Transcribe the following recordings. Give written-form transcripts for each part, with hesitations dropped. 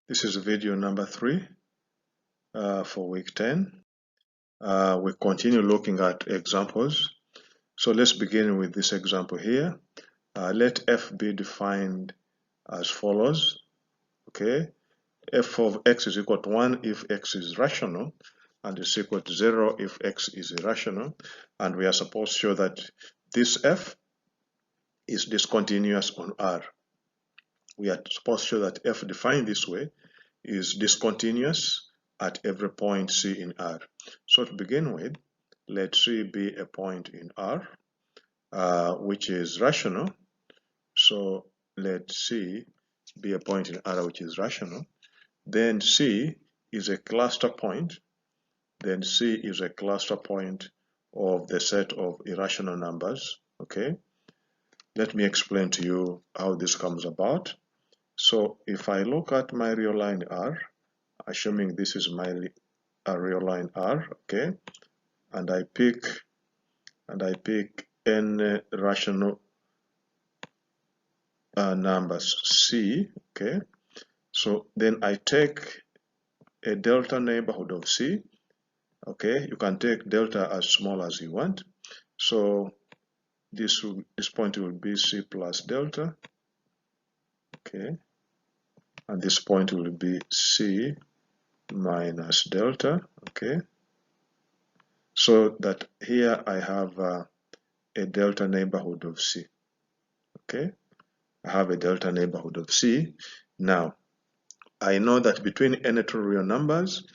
This is video number 3 for week 10. We continue looking at examples. So let's begin with this example here. Let f be defined as follows. Okay, f of x is equal to 1 if x is rational, and is equal to 0 if x is irrational. And we are supposed to show that this f is discontinuous on R. We are supposed to show that f defined this way is discontinuous at every point C in R. So to begin with, let C be a point in R, which is rational. So let C be a point in R which is rational. Then C is a cluster point. Then C is a cluster point of the set of irrational numbers. Okay. Let me explain to you how this comes about. So if I look at my real line R, assuming this is my real line R, okay, and I pick n rational numbers C, okay, so then I take a delta neighborhood of C. Okay, you can take delta as small as you want. So this point will be C plus delta, okay, and this point will be C minus delta, okay. So that here I have a delta neighborhood of C. Okay, I have a delta neighborhood of C. Now, I know that between any two real numbers,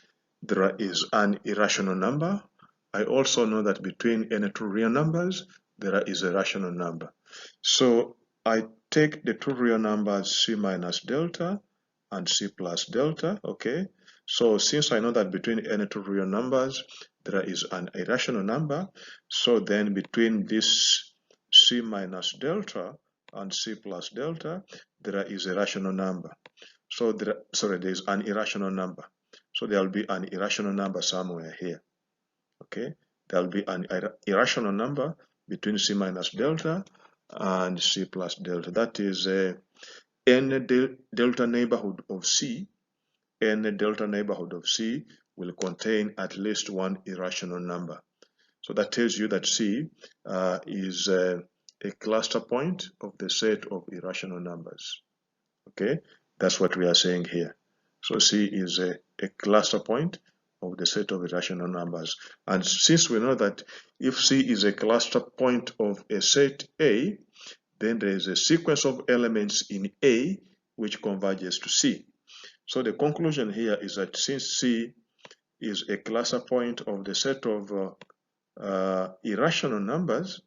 there is an irrational number. I also know that between any two real numbers, there is a rational number. So I take the two real numbers C minus delta and C plus delta, okay? So since I know that between any two real numbers, there is an irrational number, so then between this C minus delta and C plus delta, there is a rational number. So there is an irrational number. So there will be an irrational number somewhere here. Okay, there will be an irrational number between C minus delta and C plus delta. That is any delta neighborhood of C. Any delta neighborhood of C will contain at least one irrational number. So that tells you that C is a cluster point of the set of irrational numbers. Okay, that's what we are saying here. So C is a cluster point of the set of irrational numbers. And since we know that if C is a cluster point of a set A, then there is a sequence of elements in A which converges to C. So the conclusion here is that since C is a cluster point of the set of irrational numbers,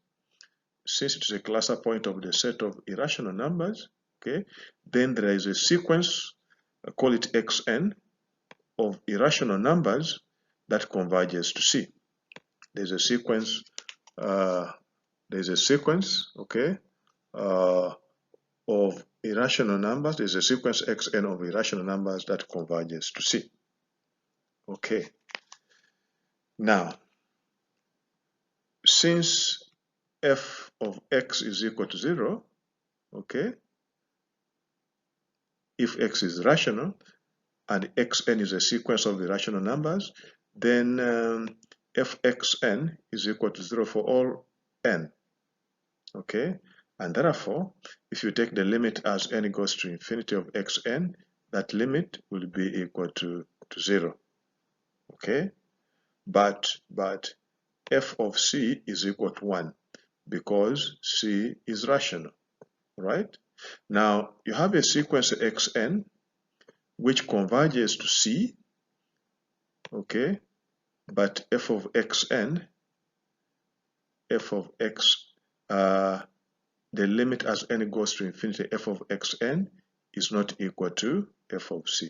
since it is a cluster point of the set of irrational numbers, okay, then there is a sequence, call it Xn, of irrational numbers that converges to C. There's a sequence, okay, of irrational numbers. There's a sequence Xn of irrational numbers that converges to C. Okay. Now, since f of x is equal to 0, okay, if x is rational and xn is a sequence of irrational numbers, then fxn is equal to 0 for all n. Okay, and therefore, if you take the limit as n goes to infinity of xn, that limit will be equal to 0. Okay, but f of c is equal to 1 because c is rational, right? Now, you have a sequence xn which converges to C, okay, but f of xn, f of x, the limit as n goes to infinity, f of xn is not equal to f of c.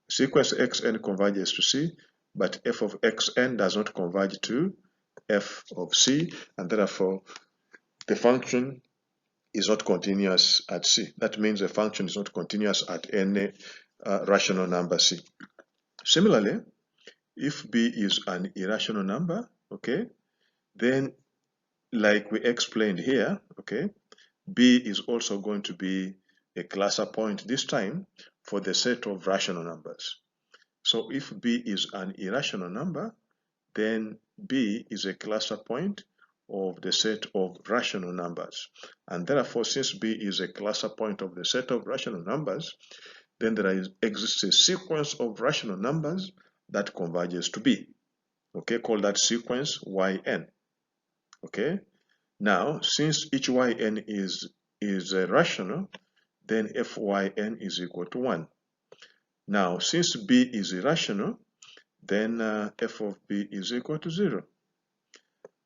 Sequence xn converges to C, but f of xn does not converge to f of c, and therefore the function is not continuous at C. That means the function is not continuous at any rational number C. Similarly, if B is an irrational number, okay, then like we explained here, okay, B is also going to be a cluster point this time for the set of rational numbers. So if B is an irrational number, then B is a cluster point of the set of rational numbers. And therefore, since B is a cluster point of the set of rational numbers, then there exists a sequence of rational numbers that converges to B. Okay, call that sequence Yn. Okay, now since each Yn is rational, then Fyn is equal to 1. Now, since B is irrational, then f of B is equal to 0.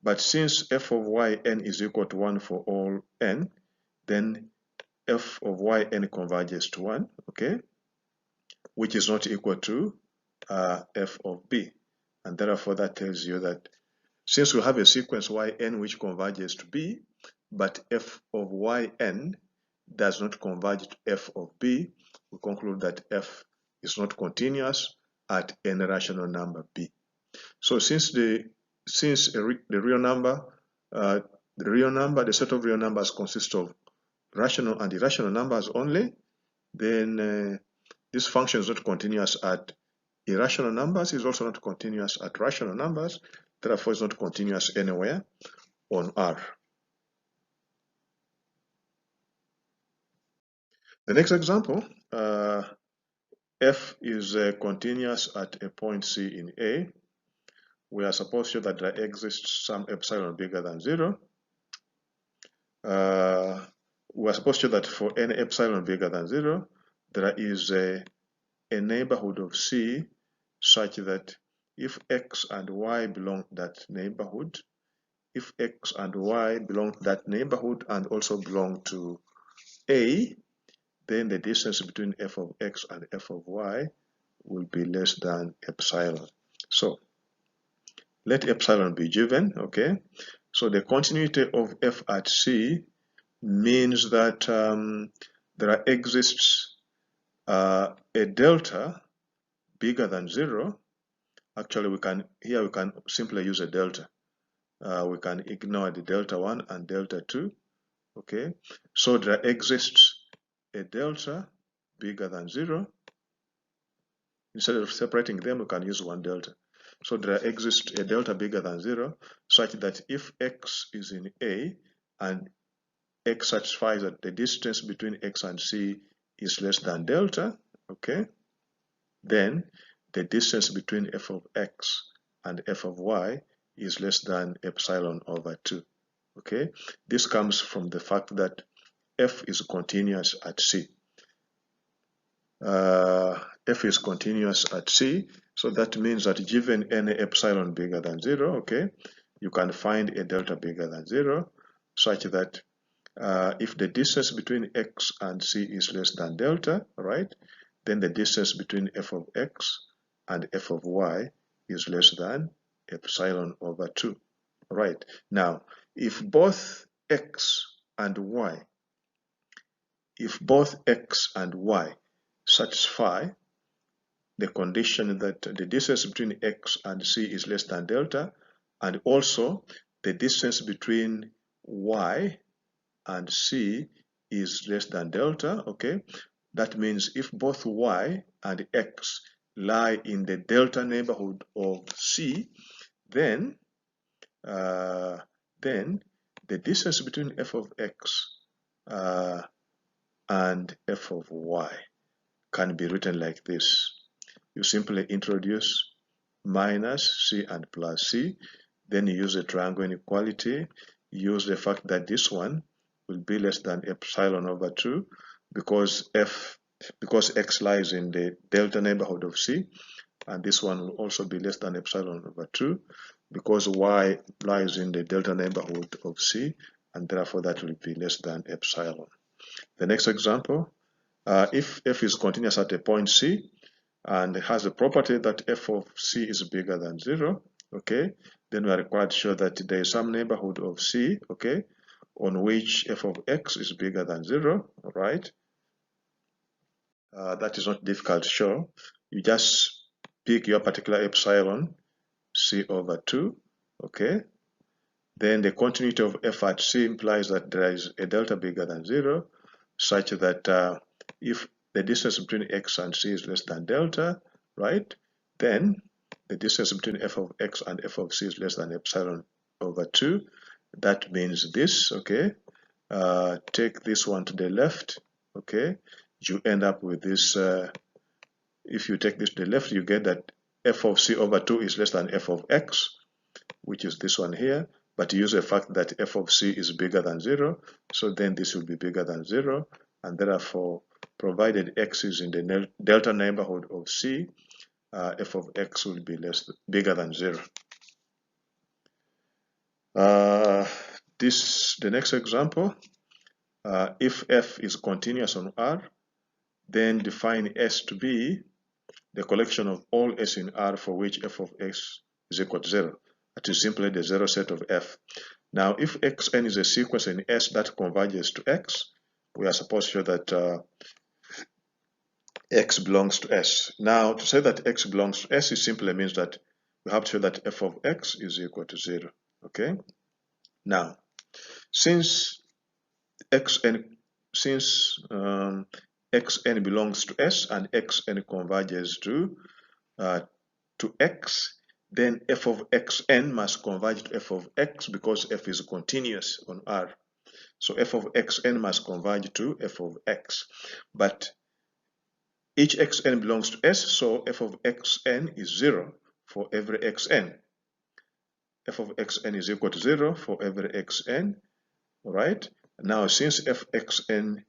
But since f of Yn is equal to 1 for all n, then f of Yn converges to 1, okay, which is not equal to f of B. And therefore, that tells you that since we have a sequence Yn which converges to B, but f of Yn does not converge to f of B, we conclude that f is not continuous at any rational number B. So since the real number, the set of real numbers consists of rational and irrational numbers only, then this function is not continuous at irrational numbers, is also not continuous at rational numbers, therefore it's not continuous anywhere on R. The next example, f is continuous at a point C in A. We are supposed to show that there exists some epsilon bigger than 0. We are supposed to show that for any epsilon bigger than 0, there is a neighborhood of C such that if x and y belong to that neighborhood, if x and y belong to that neighborhood and also belong to A, then the distance between f of x and f of y will be less than epsilon. So let epsilon be given, okay? So the continuity of f at C means that there exists a delta bigger than 0. Actually, we can simply use a delta. We can ignore the delta 1 and delta 2, okay? So there exists a delta bigger than 0. Instead of separating them, we can use one delta. So there exists a delta bigger than 0 such that if x is in A and x satisfies that the distance between x and C is less than delta, okay, then the distance between f of x and f of y is less than epsilon over 2. Okay, this comes from the fact that f is continuous at C. F is continuous at C, so that means that given any epsilon bigger than 0, okay, you can find a delta bigger than 0 such that if the distance between x and C is less than delta, right, then the distance between f of x and f of y is less than epsilon over 2. Right, now if both x and y satisfy the condition that the distance between x and C is less than delta, and also the distance between y and C is less than delta, okay, that means if both y and x lie in the delta neighborhood of C, then the distance between f of x and f of y can be written like this. You simply introduce minus C and plus C, then you use the triangle inequality, use the fact that this one will be less than epsilon over 2 because x lies in the delta neighborhood of C, and this one will also be less than epsilon over 2 because y lies in the delta neighborhood of C, and therefore that will be less than epsilon. The next example, if f is continuous at a point C and has the property that f of C is bigger than 0, okay, then we are required to show that there is some neighborhood of C, okay, on which f of x is bigger than 0, right? That is not difficult to show. You just pick your particular epsilon, C over 2, okay? Then the continuity of f at C implies that there is a delta bigger than 0. such that if the distance between x and c is less than delta, right, then the distance between f of x and f of c is less than epsilon over 2. That means this, okay? Take this one to the left, okay? You end up with this, if you take this to the left, you get that f of c over 2 is less than f of x, which is this one here, but use the fact that f of c is bigger than 0, so then this will be bigger than 0, and therefore, provided x is in the delta neighborhood of c, f of x will be bigger than 0. The next example, if f is continuous on R, then define S to be the collection of all S in R for which f of x is equal to 0. That is simply the zero set of f. Now, if xn is a sequence in S that converges to x, we are supposed to show that x belongs to S. Now, to say that x belongs to S, it simply means that we have to show that f of x is equal to 0. Okay? Now, since xn belongs to S and xn converges to x, then f of xn must converge to f of x because f is continuous on R. So f of xn must converge to f of x. But each xn belongs to S, so f of xn is 0 for every xn. F of xn is equal to 0 for every xn. All right. Now, since fxn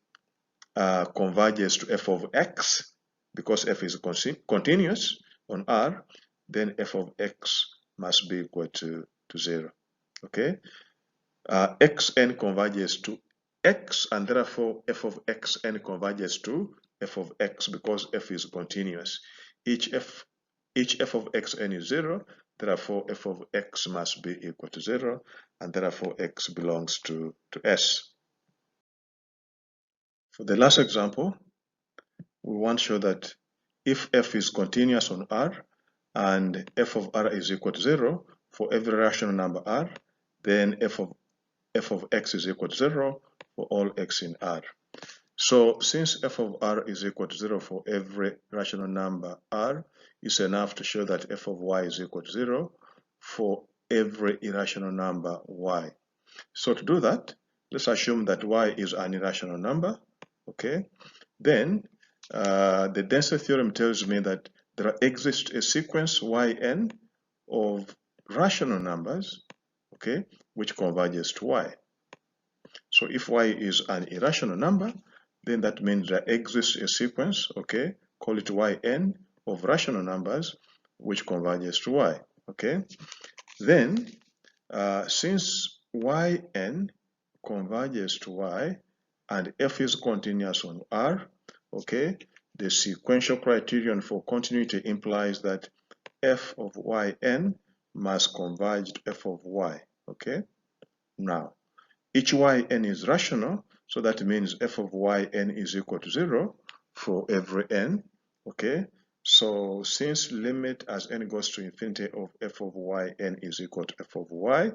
converges to f of x, because f is continuous on R, then f of x must be equal to 0. Okay. Xn converges to x, and therefore f of xn converges to f of x because f is continuous. Each f of xn is 0, therefore f of x must be equal to 0, and therefore x belongs to S. For the last example, we want to show that if f is continuous on R and f of R is equal to 0 for every rational number R, then f of x is equal to 0 for all x in R. So since f of R is equal to 0 for every rational number R, it's enough to show that f of y is equal to 0 for every irrational number y. So to do that, let's assume that y is an irrational number, okay? Then the density theorem tells me that there exists a sequence yn of rational numbers, okay, which converges to y. So if y is an irrational number, then that means there exists a sequence, okay, call it yn, of rational numbers which converges to y, okay? Then, since yn converges to y and f is continuous on R, okay, the sequential criterion for continuity implies that f of yn must converge to f of y, okay? Now, each yn is rational, so that means f of yn is equal to 0 for every n, okay? So since limit as n goes to infinity of f of yn is equal to f of y,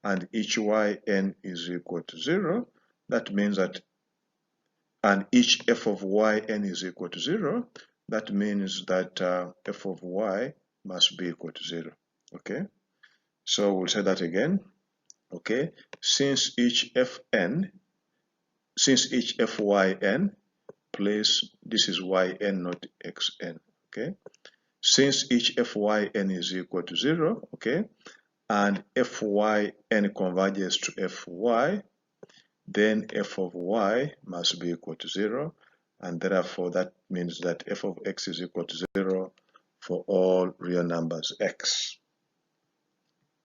and each yn is equal to 0, that means that, and each f of yn is equal to 0, that means that f of y must be equal to 0, okay? So we'll say that again. Okay, since each fyn, place, this is yn, not xn, okay? Since each fyn is equal to 0, okay, and fyn converges to fy, then f of y must be equal to 0, and therefore that means that f of x is equal to 0 for all real numbers x.